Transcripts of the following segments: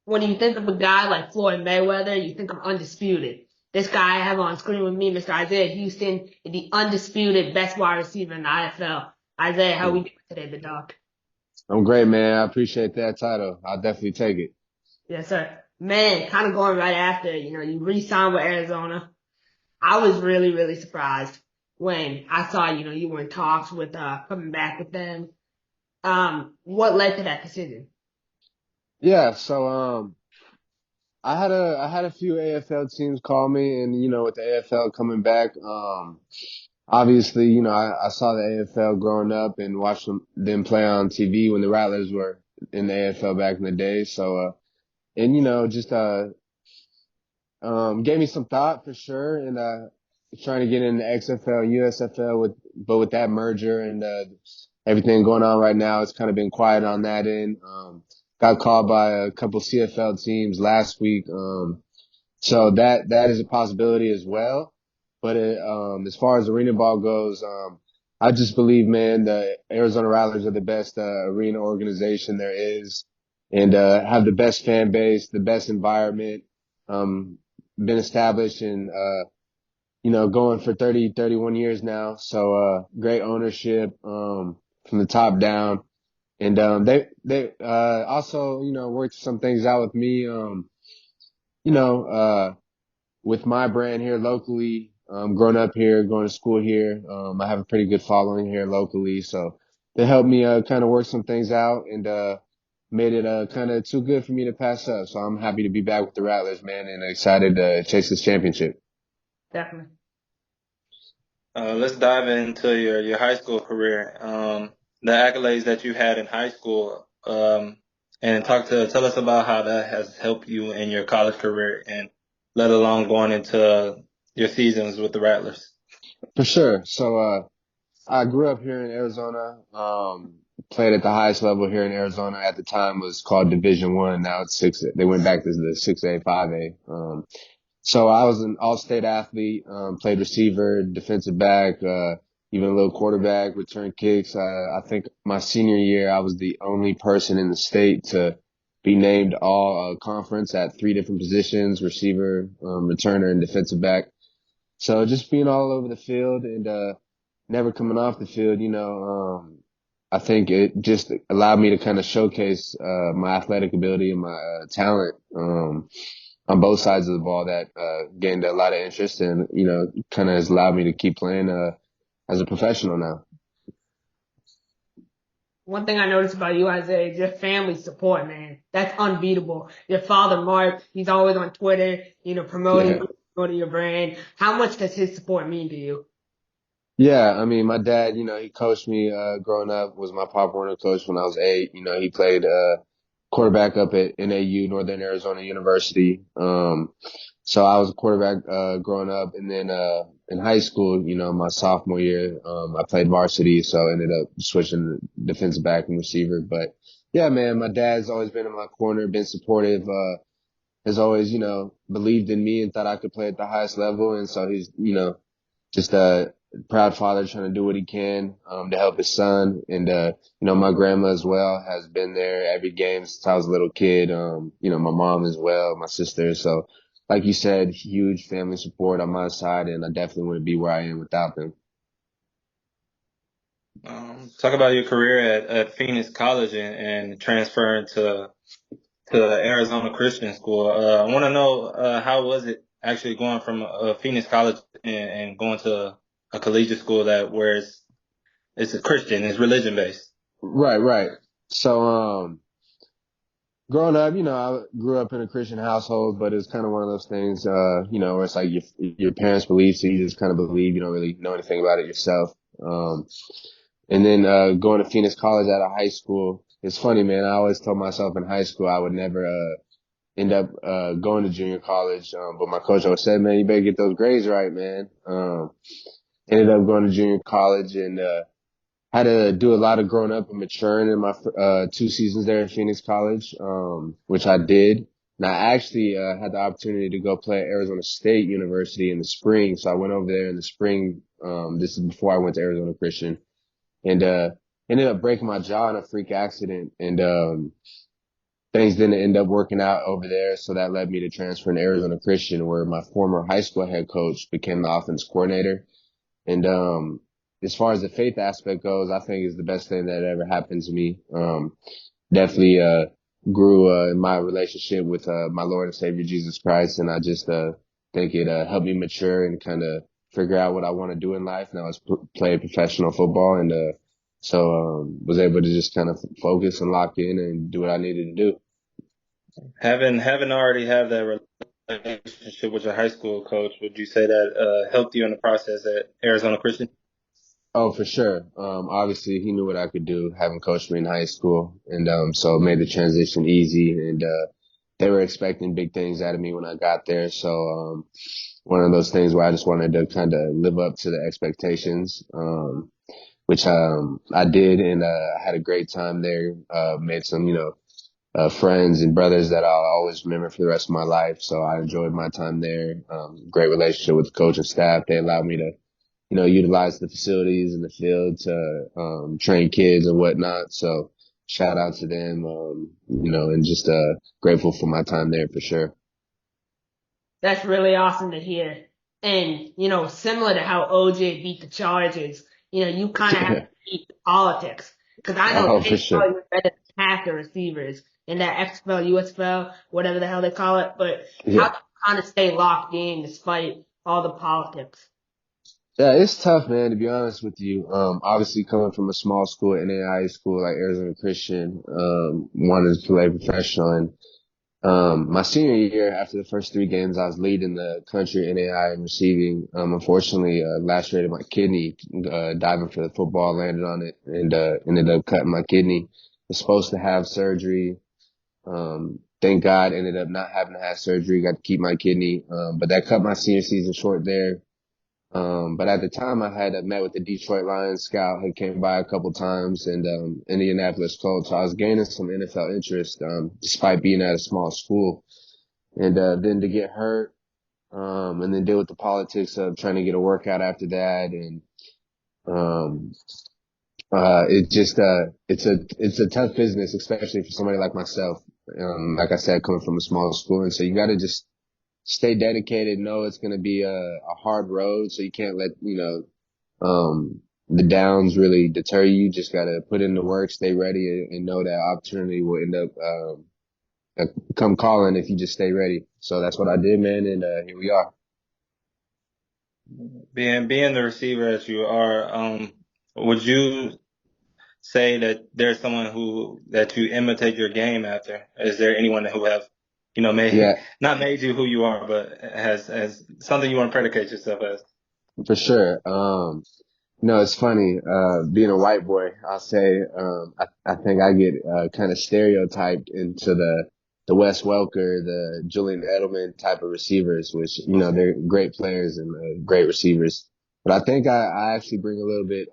when you think of a guy like Floyd Mayweather, you think of undisputed. This guy I have on screen with me, Mr. Isaiah Houston, is the undisputed best wide receiver in the NFL. Isaiah, how we doing today, the dog? I'm great, man. I appreciate that title. I'll definitely take it. Yes, sir. Man, kind of going right after, you re-signed with Arizona. I was really, really surprised when I saw, you were in talks with coming back with them. What led to that decision? Yeah, so I had a few AFL teams call me, and with the AFL coming back, obviously, I saw the AFL growing up and watched them play on TV when the Rattlers were in the AFL back in the day. So and just gave me some thought for sure, and trying to get into XFL, USFL with that merger and everything going on right now, it's kind of been quiet on that end. Got called by a couple CFL teams last week, so that is a possibility as well. But as far as arena ball goes, I just believe, man, the Arizona Rattlers are the best arena organization there is, and have the best fan base, the best environment. Been established and going for 30, 31 years now. So great ownership from the top down. And they also, worked some things out with me, you know, uh with my brand here locally, growing up here, going to school here. I have a pretty good following here locally, so they helped me kind of work some things out and made it kind of too good for me to pass up. So I'm happy to be back with the Rattlers, man, and excited to chase this championship. Definitely. Let's dive into your high school career. The accolades that you had in high school, and tell us about how that has helped you in your college career and let alone going into your seasons with the Rattlers. For sure. So I grew up here in Arizona. Played at the highest level here in Arizona. At the time was called Division One. Now it's six. They went back to the 6A, 5A. So I was an all-state athlete. Played receiver, defensive back, even a little quarterback, return kicks. I think my senior year, I was the only person in the state to be named all conference at three different positions: receiver, returner, and defensive back. So just being all over the field and never coming off the field, I think it just allowed me to kind of showcase my athletic ability and my talent on both sides of the ball that gained a lot of interest and, kind of has allowed me to keep playing as a professional now. One thing I noticed about you, Isaiah, is your family support, man. That's unbeatable. Your father, Mark, he's always on Twitter, promoting your brand. How much does his support mean to you? Yeah, I mean, my dad, he coached me growing up, was my Pop Warner coach when I was 8. He played quarterback up at NAU, Northern Arizona University. So I was a quarterback growing up, and then in high school, my sophomore year, I played varsity, so I ended up switching to defensive back and receiver. But yeah, man, my dad's always been in my corner, been supportive, has always, believed in me and thought I could play at the highest level, and so he's, just a proud father trying to do what he can to help his son. And my grandma as well has been there every game since I was a little kid. My mom as well, my sister. So like you said, huge family support on my side, and I definitely wouldn't be where I am without them. Talk about your career at Phoenix College and transferring to Arizona Christian School. I want to know how was it actually going from Phoenix College and going to a collegiate school where it's a Christian, it's religion based. Right. So growing up, I grew up in a Christian household, but it's kind of one of those things, where it's like your parents believe, so you just kind of believe. You don't really know anything about it yourself. And then going to Phoenix College out of high school. It's funny, man. I always told myself in high school I would never end up going to junior college. But my coach always said, man, you better get those grades right, man. Ended up going to junior college and had to do a lot of growing up and maturing in my 2 seasons there at Phoenix College, which I did. And I actually had the opportunity to go play at Arizona State University in the spring. So I went over there in the spring. This is before I went to Arizona Christian. And ended up breaking my jaw in a freak accident. And things didn't end up working out over there. So that led me to transfer to Arizona Christian, where my former high school head coach became the offense coordinator. And, as far as the faith aspect goes, I think it's the best thing that ever happened to me. Definitely, grew, in my relationship with, my Lord and Savior Jesus Christ. And I just, think it, helped me mature and kind of figure out what I want to do in life. Now it's play professional football. And, was able to just kind of focus and lock in and do what I needed to do. Having already have that relationship with your high school coach, would you say that helped you in the process at Arizona Christian? Oh, for sure. Obviously he knew what I could do, having coached me in high school. And, so it made the transition easy. And, they were expecting big things out of me when I got there. So, one of those things where I just wanted to kind of live up to the expectations, which, I did. And, I had a great time there, made some, friends and brothers that I'll always remember for the rest of my life. So I enjoyed my time there. Great relationship with the coach and staff. They allowed me to, utilize the facilities in the field to, train kids and whatnot. So shout out to them, and just, grateful for my time there for sure. That's really awesome to hear. And, similar to how OJ beat the Chargers, you kind of have to beat the politics. Because I know Oh, for they sure. probably better than half the receivers in that XFL, USFL, whatever the hell they call it. But how Yeah. do you kind of stay locked in despite all the politics? Yeah, it's tough, man, to be honest with you. Obviously coming from a small school, NAIA school like Arizona Christian, wanted to play professional. And, my senior year, after the first 3 games, I was leading the country NAI in receiving. Unfortunately, lacerated my kidney, diving for the football, landed on it, and, ended up cutting my kidney. Was supposed to have surgery. Thank God, ended up not having to have surgery, got to keep my kidney. But that cut my senior season short there. But at the time I had met with the Detroit Lions scout, had came by a couple times, and, Indianapolis Colts. So I was gaining some NFL interest, despite being at a small school. And, then to get hurt, and then deal with the politics of trying to get a workout after that. And, um, it just, it's a tough business, especially for somebody like myself. Like I said, coming from a small school. And so you got to just stay dedicated, know it's going to be a hard road. So you can't let, the downs really deter you. Just got to put in the work, stay ready, and know that opportunity will end up, come calling if you just stay ready. So that's what I did, man. And, here we are. Being the receiver as you are, would you say that there's someone that you imitate your game after? Is there anyone who have, made Yeah, not made you who you are, but has something you want to predicate yourself as? for sure. No, it's funny, being a white boy, I'll say, I think I get, kind of stereotyped into the Wes Welker, the Julian Edelman type of receivers, which, they're great players and, great receivers. But I think I actually bring a little bit,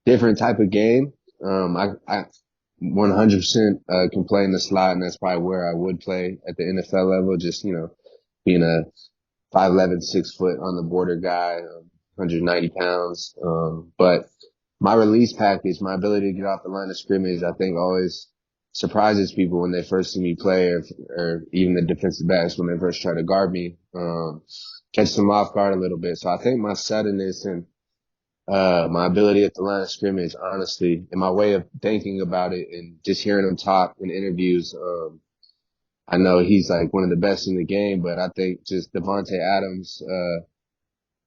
different type of game. I 100%, can play in the slot, and that's probably where I would play at the NFL level, just, being a 5'11", 6 foot on the border guy, 190 pounds. But my release package, my ability to get off the line of scrimmage, I think always surprises people when they first see me play, or even the defensive backs when they first try to guard me, catch them off guard a little bit. So I think my suddenness and, my ability at the line of scrimmage, honestly, and my way of thinking about it and just hearing him talk in interviews, I know he's like one of the best in the game, but I think just Devontae Adams,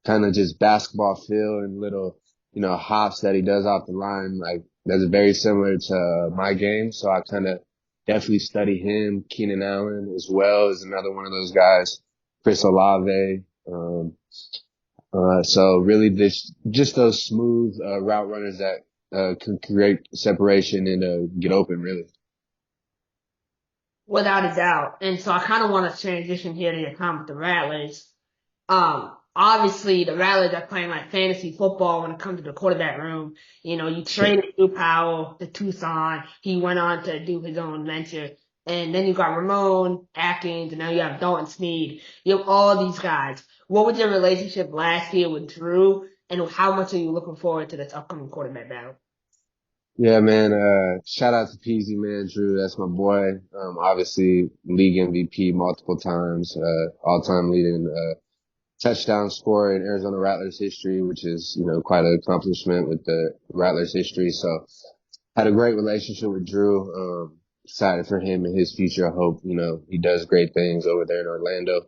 kind of just basketball feel and little, hops that he does off the line, like that's very similar to my game. So I kind of definitely study him. Keenan Allen as well is another one of those guys. Chris Olave. So really just those smooth, route runners that, can create separation and, get open really. Without a doubt. And so I kind of want to transition here to your time with the Rattlers. Obviously the Rattlers are playing like fantasy football when it comes to the quarterback room. You traded Drew Powell to Tucson. He went on to do his own venture. And then you got Ramon Atkins, and now you have Dalton Sneed. You have all these guys. What was your relationship last year with Drew, and how much are you looking forward to this upcoming quarterback battle? Yeah, man. Shout out to Peasy, man. Drew, that's my boy. Obviously league MVP multiple times, all-time leading, touchdown scorer in Arizona Rattlers history, which is, quite an accomplishment with the Rattlers history. So had a great relationship with Drew. Excited for him and his future. I hope, he does great things over there in Orlando.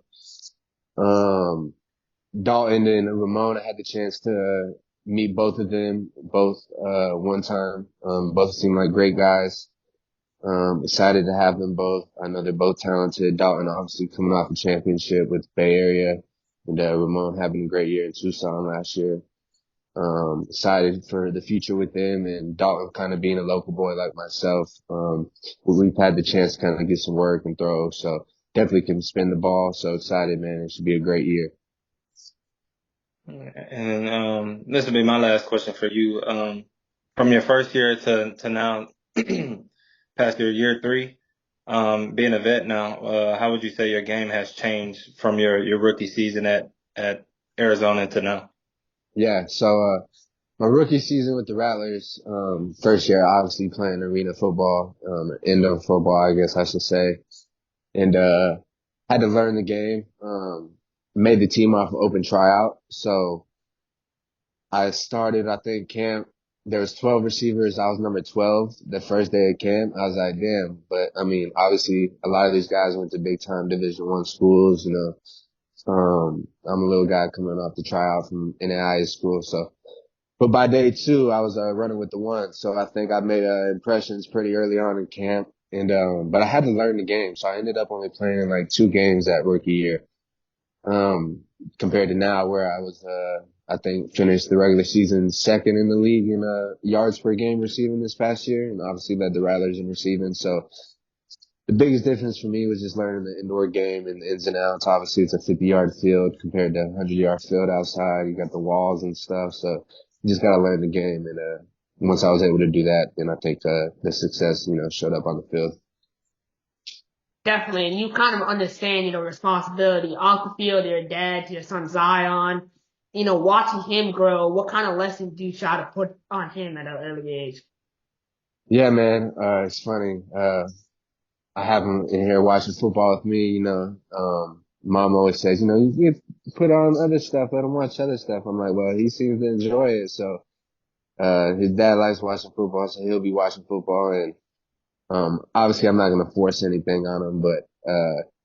Um, Dalton and Ramon, I had the chance to meet both of them, one time. Both seem like great guys. Excited to have them both. I know they're both talented. Dalton obviously coming off a championship with the Bay Area, and Ramon having a great year in Tucson last year. Excited for the future with them, and Dalton kind of being a local boy like myself. We've had the chance to kind of get some work and throw, so definitely can spin the ball. So excited, man. It should be a great year. And this will be my last question for you. From your first year to now, past your year three, being a vet now, how would you say your game has changed from your rookie season at Arizona to now? Yeah. So, my rookie season with the Rattlers, first year, obviously playing arena football, indoor football, I guess I should say. And, had to learn the game, made the team off open tryout. So I started, I think camp, there was 12 receivers. I was number 12 the first day of camp. I was like, damn. But I mean, obviously a lot of these guys went to big time Division I schools, I'm a little guy coming off the tryout from NAIA school. So, but by day two, I was running with the one. So I think I made impressions pretty early on in camp. And but I had to learn the game. So I ended up only playing like 2 games that rookie year. Compared to now where I was I think finished the regular season second in the league in yards per game receiving this past year, and obviously led the Rattlers in receiving. So the biggest difference for me was just learning the indoor game and the ins and outs. Obviously, it's a 50-yard field compared to a 100-yard field outside. You got the walls and stuff, so you just got to learn the game. And once I was able to do that, then I think the success, showed up on the field. Definitely. And you kind of understand, responsibility off the field, your dad, to your son Zion, watching him grow. What kind of lessons do you try to put on him at an early age? Yeah, man. It's funny. I have him in here watching football with me, mom always says, you put on other stuff, let him watch other stuff. I'm like, well, he seems to enjoy it. So, his dad likes watching football, so he'll be watching football. And, obviously I'm not going to force anything on him, but,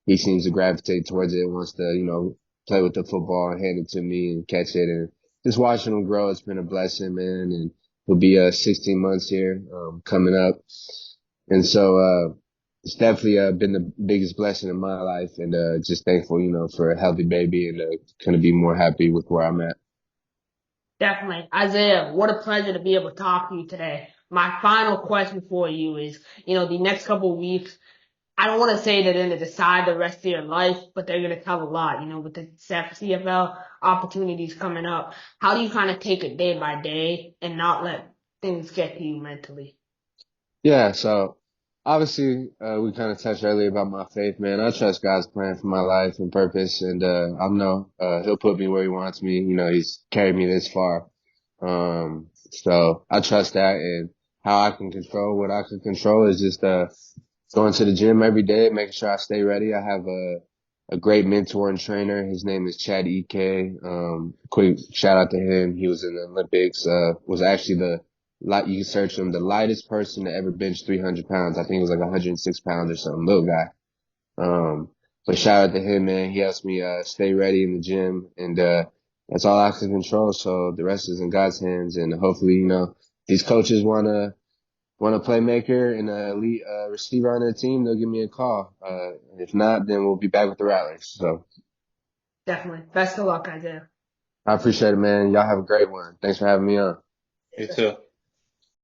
he seems to gravitate towards it, wants to, play with the football and hand it to me and catch it. And just watching him grow, it's been a blessing, man. And he'll be, 16 months here, coming up. And so, it's definitely been the biggest blessing in my life, and just thankful, for a healthy baby, and couldn't be more happy with where I'm at. Definitely. Isaiah, what a pleasure to be able to talk to you today. My final question for you is, the next couple of weeks, I don't want to say they're going to decide the rest of your life, but they're going to tell a lot, with the CFL opportunities coming up. How do you kind of take it day by day and not let things get to you mentally? Yeah, so obviously, we kind of touched earlier about my faith, man. I trust God's plan for my life and purpose, and I know He'll put me where He wants me. He's carried me this far. So I trust that, and how I can control what I can control is just going to the gym every day, making sure I stay ready. I have a great mentor and trainer. His name is Chad EK. Quick shout out to him. He was in the Olympics, was actually you can search him, the lightest person to ever bench 300 pounds. I think it was like 106 pounds or something, little guy. But shout out to him, man. He helps me, stay ready in the gym, and, that's all I can control. So the rest is in God's hands, and hopefully, these coaches want a playmaker and an elite receiver on their team, they'll give me a call. If not, then we'll be back with the Rattlers. So Definitely. Best of luck, Isaiah. I appreciate it, man. Y'all have a great one. Thanks for having me on. You too.